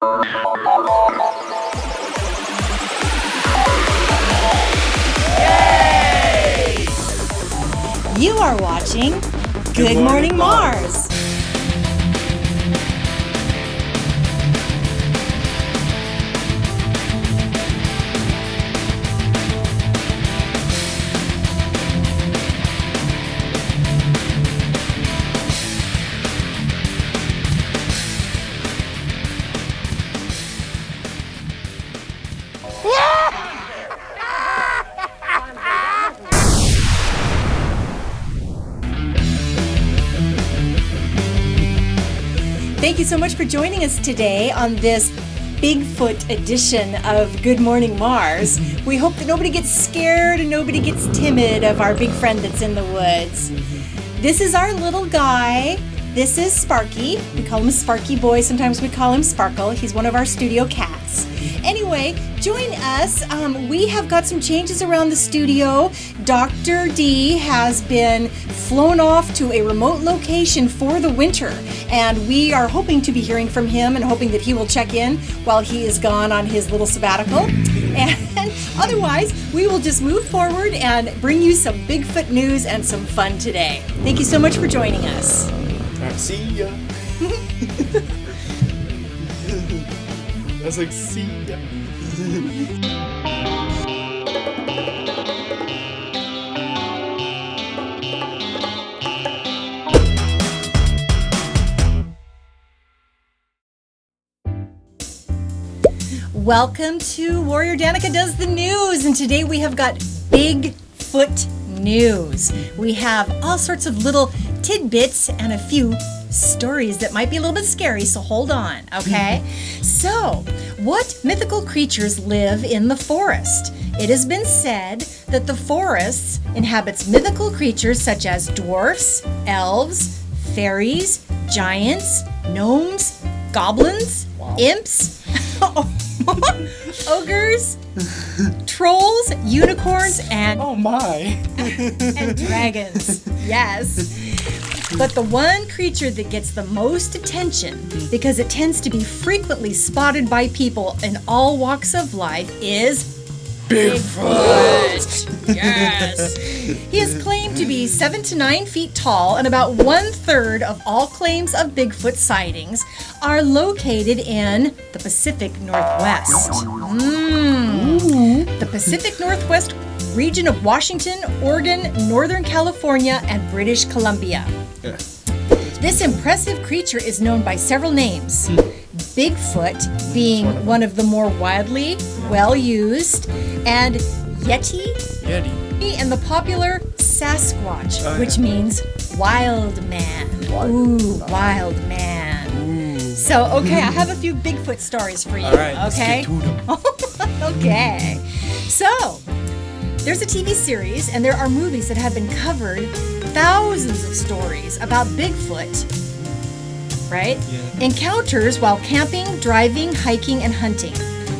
Yay! You are watching Good Morning Mars. Thank you so much for joining us today on this Bigfoot edition of Good Morning Mars. We hope that nobody gets scared and nobody gets timid of our big friend that's in the woods. This is our little guy. This is Sparky. We call him Sparky Boy. Sometimes we call him Sparkle. He's one of our studio cats. Anyway, join us. We have got some changes around the studio. Dr. D has been flown off to a remote location for the winter, and we are hoping to be hearing from him and hoping that he will check in while he is gone on his little sabbatical. And otherwise, we will just move forward and bring you some Bigfoot news and some fun today. Thank you so much for joining us. See ya. That's like, see ya. Welcome to Warrior Danika Does the News, and today we have got Bigfoot news. We have all sorts of little tidbits and a few stories that might be a little bit scary, so hold on, okay? So, what mythical creatures live in the forest? It has been said that the forest inhabits mythical creatures such as dwarfs, elves, fairies, giants, gnomes, goblins, imps, ogres, trolls, unicorns, and oh my, and dragons. Yes. But the one creature that gets the most attention, because it tends to be frequently spotted by people in all walks of life, is Bigfoot. Yes. He is claimed to be 7 to 9 feet tall, and about 1/3 of all claims of Bigfoot sightings are located in the Pacific Northwest. The Pacific Northwest region of Washington, Oregon, Northern California, and British Columbia. Yeah. This impressive creature is known by several names. Bigfoot being one of the more widely well-used, and Yeti, and the popular Sasquatch, which means wild man. Ooh, wild man. Ooh. So, okay, I have a few Bigfoot stories for you. All right, okay? let's get to them. Okay. So, there's a TV series and there are movies that have been covered, thousands of stories about Bigfoot, right? Yeah. Encounters while camping, driving, hiking, and hunting.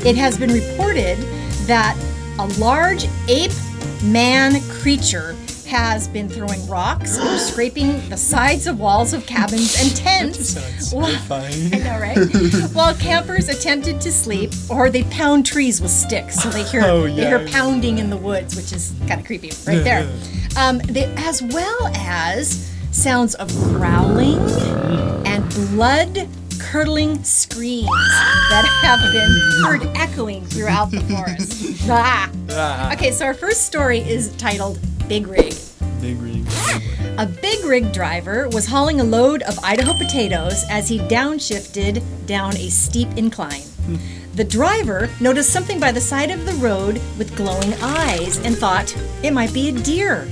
It has been reported that a large ape-man creature has been throwing rocks or scraping the sides of walls of cabins and tents. That just sounds terrifying. I know, right? While campers attempted to sleep, or they pound trees with sticks, so they hear pounding in the woods, which is kind of creepy, right there. As well as sounds of growling and blood-curdling screams that have been heard echoing throughout the forest. Okay, so our first story is titled Big Rig. Big rig. A big rig driver was hauling a load of Idaho potatoes as he downshifted down a steep incline. The driver noticed something by the side of the road with glowing eyes and thought it might be a deer.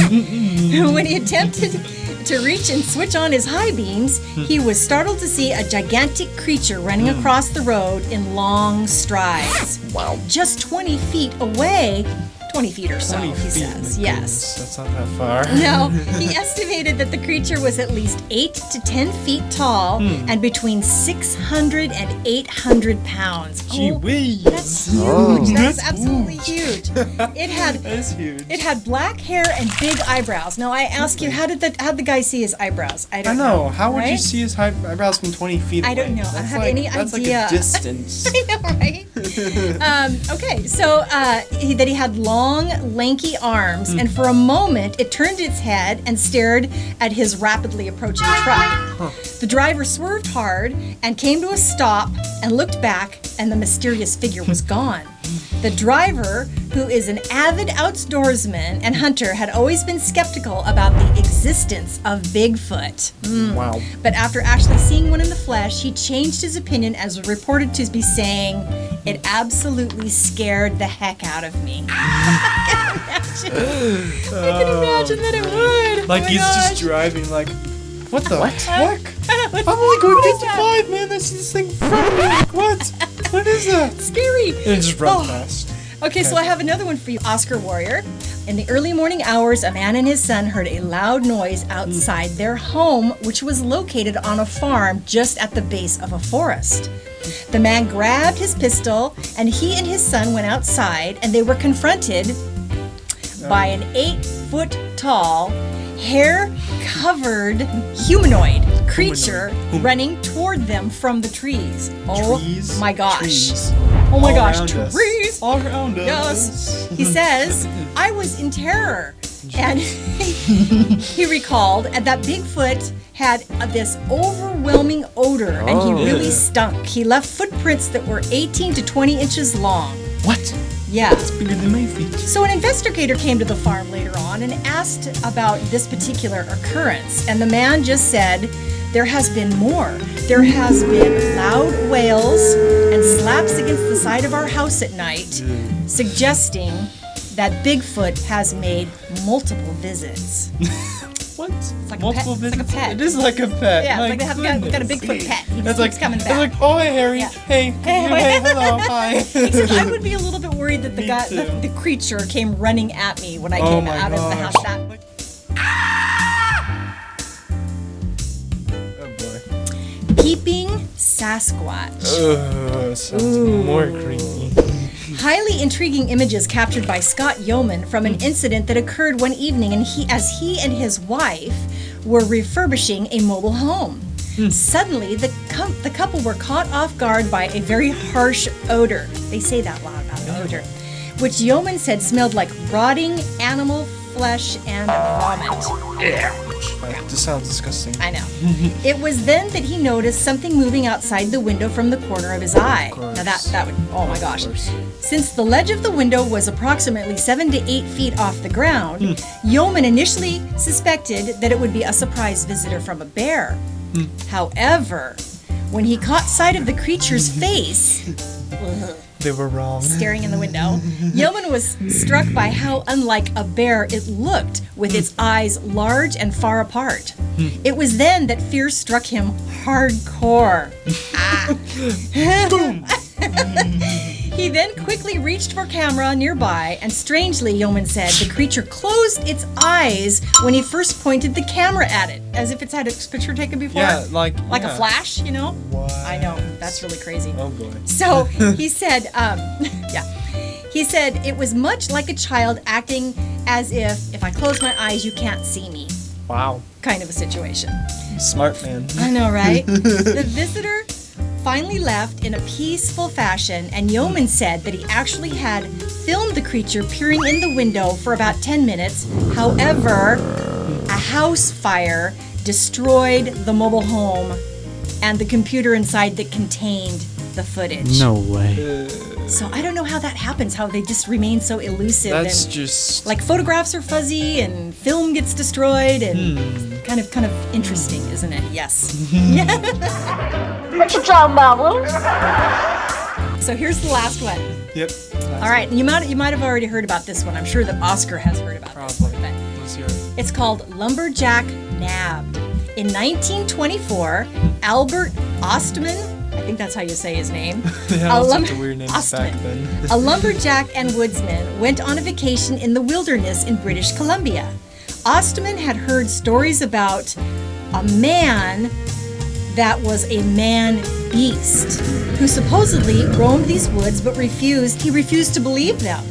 When he attempted to reach and switch on his high beams, he was startled to see a gigantic creature running across the road in long strides. Wow. Just 20 feet away, 20 feet or so, 20 he feet, says. my Yes. goodness, that's not that far. No, he estimated that the creature was at least 8 to 10 feet tall and between 600 and 800 pounds. Gee whiz. That's huge. Oh. That's That's absolutely huge. It had That's huge. it had black hair and big eyebrows. Now I ask you, how'd the guy see his eyebrows? I I don't know. How would you right? see his eyebrows from 20 feet away? I don't know. I don't That's have like, any that's idea. like a distance. I know, right? Okay, so he had long, lanky arms, and for a moment it turned its head and stared at his rapidly approaching truck. The driver swerved hard and came to a stop and looked back, and the mysterious figure was gone. The driver, who is an avid outdoorsman and hunter, had always been skeptical about the existence of Bigfoot. Wow. But after actually seeing one in the flesh, he changed his opinion, as reported to be saying, "It absolutely scared the heck out of me." I can imagine that it would. Like Oh my he's gosh. just driving like, what the heck? What's- I'm only going what is 55, man. This thing in front of me. Like, what? What is that? Scary. It just runs Oh. fast. Okay, so I have another one for you, Oskar Warrior. In the early morning hours, a man and his son heard a loud noise outside their home, which was located on a farm just at the base of a forest. The man grabbed his pistol, and he and his son went outside, and they were confronted by an 8-foot tall, hair-covered humanoid creature running toward them from the trees. Oh Trees? my gosh. Trees. Oh my All gosh, around us. trees. All around Yes. us. He says, I was in terror. And he recalled that Bigfoot had this overwhelming odor, and he really Yeah. stunk. He left footprints that were 18 to 20 inches long. What? Yeah. Bigger than my feet. So an investigator came to the farm later on and asked about this particular occurrence. And the man just said, there has been more. There has been loud wails and slaps against the side of our house at night, suggesting that Bigfoot has made multiple visits. What? like a Multiple pet. It's like a visits? pet. It is like a pet. Yeah, My it's like they have got a goodness. Bigfoot pet. He That's just like keeps coming It's back. like, oh, hey, Harry. Yeah. Hey, Hey, hello, hi. Except I would be a little bit worried that Me too. the creature came running at me when I Oh came my out of the gosh. house. That Oh boy. peeping Sasquatch. Ugh, sounds more creepy. Highly intriguing images captured by Scott Yeoman from an incident that occurred one evening, and as he and his wife were refurbishing a mobile home. Suddenly, the couple were caught off guard by a very harsh odor. They say that loud about the odor, which Yeoman said smelled like rotting animal flesh and vomit. This sounds disgusting. I know. It was then that he noticed something moving outside the window from the corner of his eye. Now that would, oh my gosh. Since the ledge of the window was approximately 7 to 8 feet off the ground, Yeoman initially suspected that it would be a surprise visitor from a bear. However, when he caught sight of the creature's face, They were wrong. staring in the window, Yeoman was struck by how unlike a bear it looked, with its eyes large and far apart. It was then that fear struck him hardcore. He then quickly reached for camera nearby, and strangely, Yeoman said, the creature closed its eyes when he first pointed the camera at it, as if it's had its picture taken before. Yeah, like a flash, you know? What? I know, that's really crazy. Oh boy. So he said, he said it was much like a child acting as if I close my eyes, you can't see me, Wow. kind of a situation. Smart man. I know, right? The visitor finally left in a peaceful fashion, and Yeoman said that he actually had filmed the creature peering in the window for about 10 minutes. However, a house fire destroyed the mobile home and the computer inside that contained the footage. No way. So I don't know how that happens, how they just remain so elusive. That's and just like photographs are fuzzy and film gets destroyed and kind of interesting, isn't it? Yes. What you talking about, Willis? So here's the last one. Yep. All right, you might have already heard about this one. I'm sure that Oskar has heard about this one. Probably. But Let's hear it. it's called Lumberjack Nabbed. In 1924, Albert Ostman, I think that's how you say his name. They had all sorts of weird names Ostman. back then. A lumberjack and woodsman went on a vacation in the wilderness in British Columbia. Ostman had heard stories about a man that was a man-beast who supposedly roamed these woods but he refused to believe them.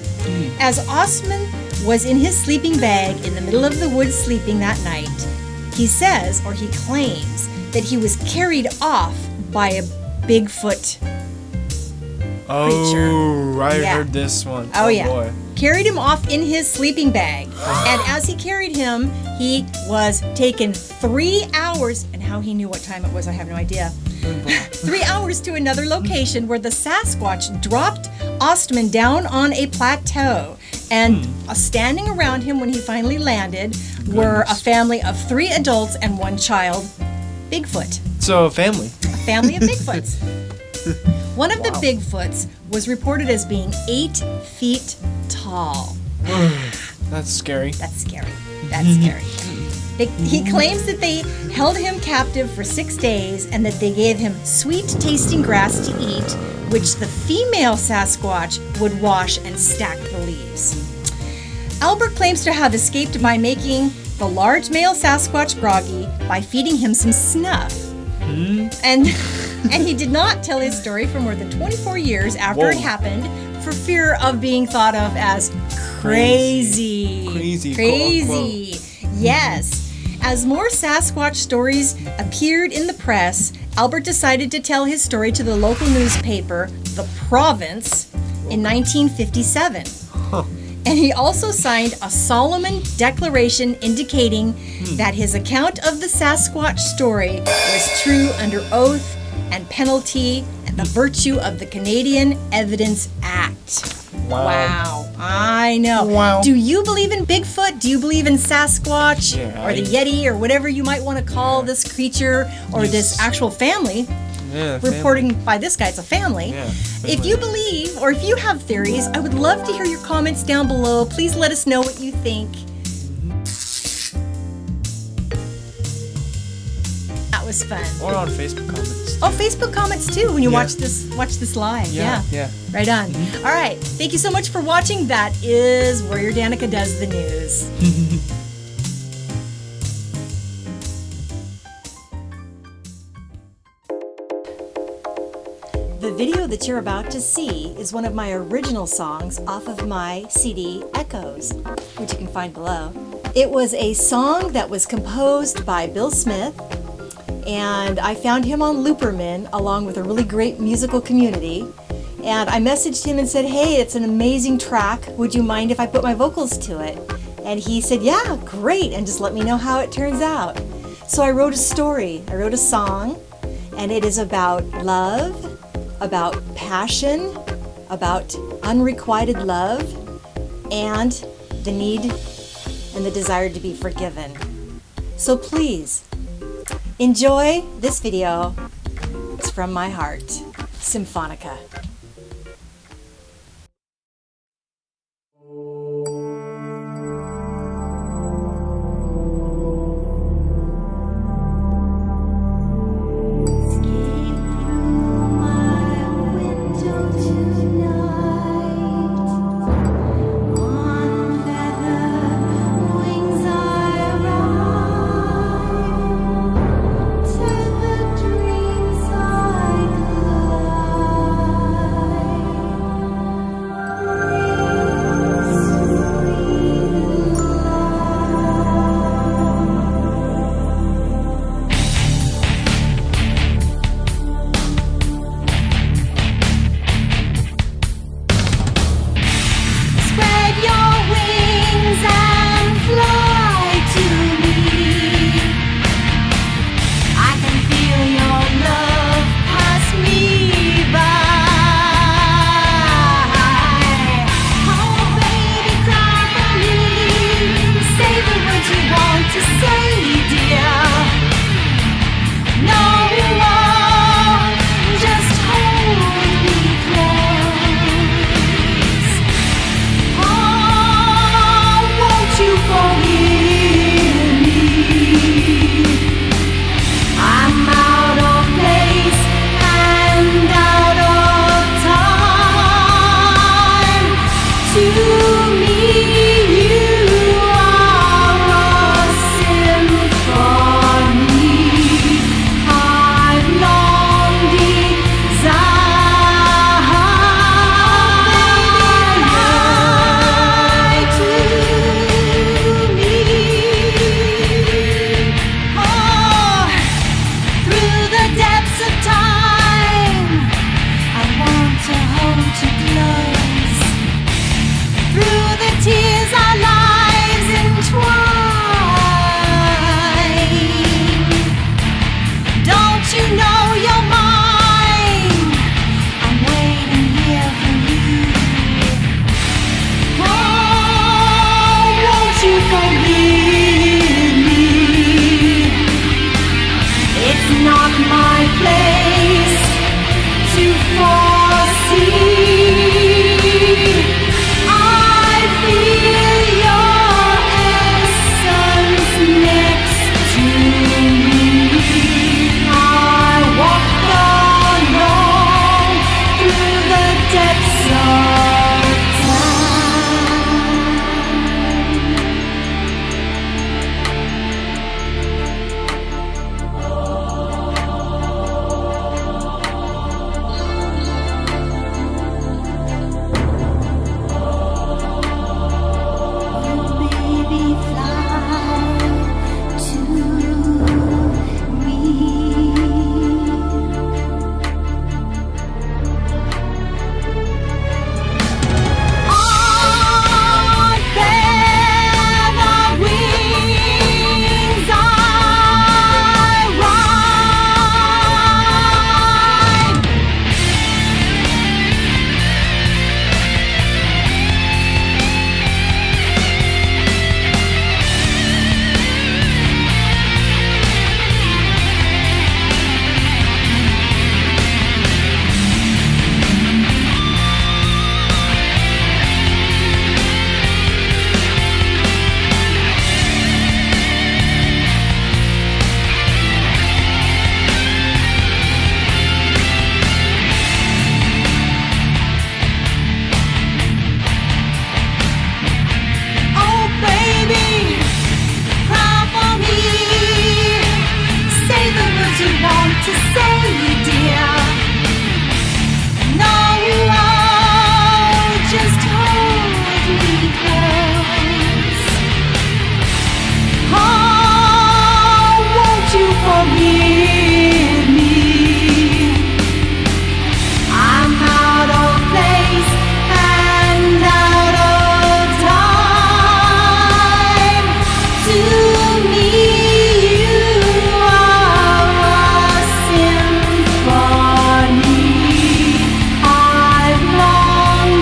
As Ostman was in his sleeping bag in the middle of the woods sleeping that night, he says, or he claims, that he was carried off by a Bigfoot creature. Oh, I heard this one. Oh, yeah. Boy. Carried him off in his sleeping bag. And as he carried him, he was taken 3 hours, and how he knew what time it was, I have no idea. 3 hours to another location where the Sasquatch dropped Ostman down on a plateau. And standing around him when he finally landed were a family of 3 adults and 1 child, Bigfoot. So, a family. A family of Bigfoots. One of the Bigfoots was reported as being 8 feet tall. That's scary. That's scary. That's scary. He claims that they held him captive for 6 days and that they gave him sweet-tasting grass to eat, which the female Sasquatch would wash and stack the leaves. Albert claims to have escaped by making the large male Sasquatch groggy by feeding him some snuff. And he did not tell his story for more than 24 years after it happened for fear of being thought of as crazy. Crazy. Yes. As more Sasquatch stories appeared in the press, Albert decided to tell his story to the local newspaper, The Province, in 1957. And he also signed a solemn declaration indicating that his account of the Sasquatch story was true under oath and penalty and the virtue of the Canadian Evidence Act. Wow. I know. Wow. Do you believe in Bigfoot? Do you believe in Sasquatch? Or the Yeti or whatever you might want to call this creature or this actual family? Yeah, reporting by this guy, it's a family. Yeah, if you believe or if you have theories, I would love to hear your comments down below. Please let us know what you think. That was fun. Or on Facebook comments. Oh, Facebook comments too when you watch this live. Yeah. Right on. All right. Thank you so much for watching. That is Warrior Danika Does the News. The video that you're about to see is one of my original songs off of my CD, Echoes, which you can find below. It was a song that was composed by Bill Smith, and I found him on Looperman along with a really great musical community. And I messaged him and said, hey, it's an amazing track. Would you mind if I put my vocals to it? And he said, yeah, great, and just let me know how it turns out. So I wrote a story. I wrote a song, and it is about love, about passion, about unrequited love, and the need and the desire to be forgiven. So please, enjoy this video. It's from my heart, Symphonica. Dreams I come too close. Through the tears our lives entwine. Don't you know you're mine? I'm waiting here for you. Oh, won't you forgive me? It's not my place to foresee. I feel your essence next to me. I walk alone through the depths of baby, fly to me. On feather wings I ride. Oh baby, cry for me. Say the words you want to say, dear. No, just hold me close. Oh, won't you forgive me? I'm out of place and out of time. To me, you are a symphony. I've long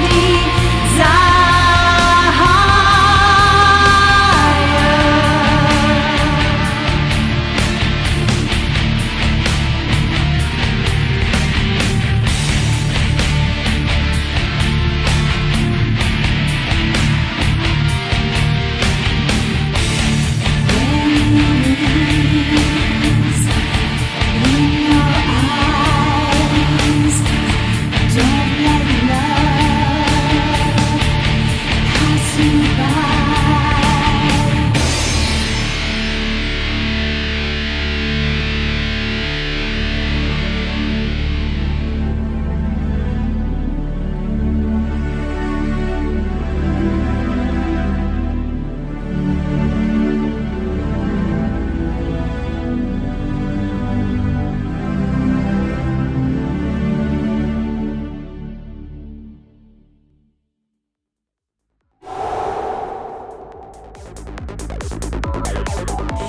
in your eyes. Don't let love pass you by.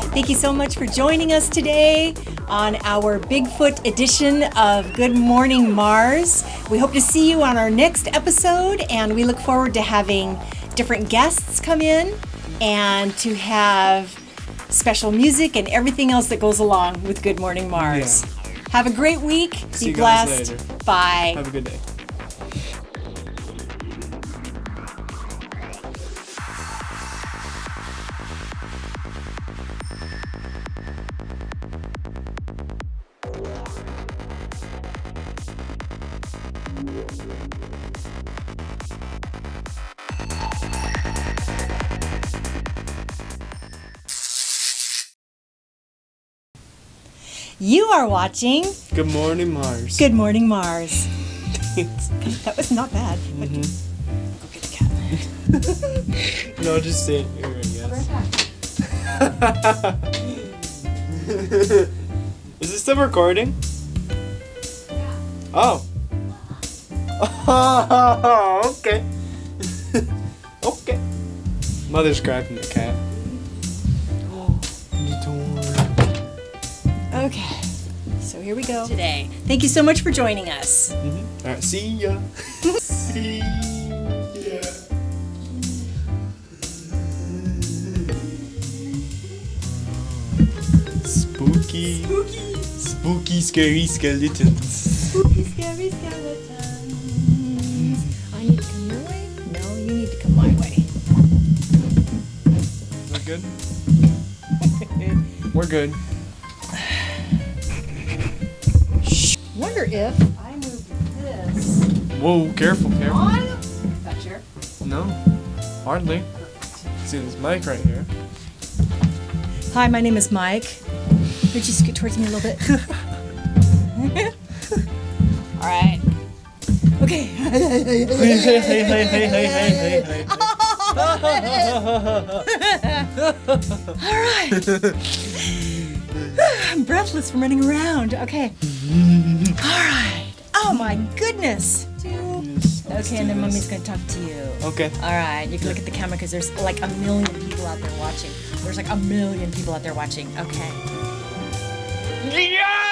Thank you so much for joining us today on our Bigfoot edition of Good Morning Mars. We hope to see you on our next episode, and we look forward to having different guests come in and to have special music and everything else that goes along with Good Morning Mars. Yeah. Have a great week. See Be you guys blessed. later. Bye. Have a good day. You are watching Good Morning Mars. Good Morning Mars. That was not bad. But go get the cat. No, just stay here, I guess. Is this still recording? Yeah. Oh. Oh, okay. Okay. Mother's grabbing the cat. Okay, so here we go. Today. Thank you so much for joining us. Alright, see ya. See ya. Spooky. Spooky, scary skeletons. Spooky, scary skeletons. I need to come your way? No, you need to come my way. We're good? We're good. Wonder if I moved this Whoa, careful, careful. on that chair. No, hardly. See this mic right here. Hi, my name is Mike. Could you scoot towards me a little bit? All right. Okay. Hey. All right. I'm breathless from running around. Okay. All right. Oh my goodness. Okay, and then Mommy's gonna talk to you. Okay. All right. You can look at the camera because there's like a million people out there watching. There's like a million people out there watching. Okay. Yeah!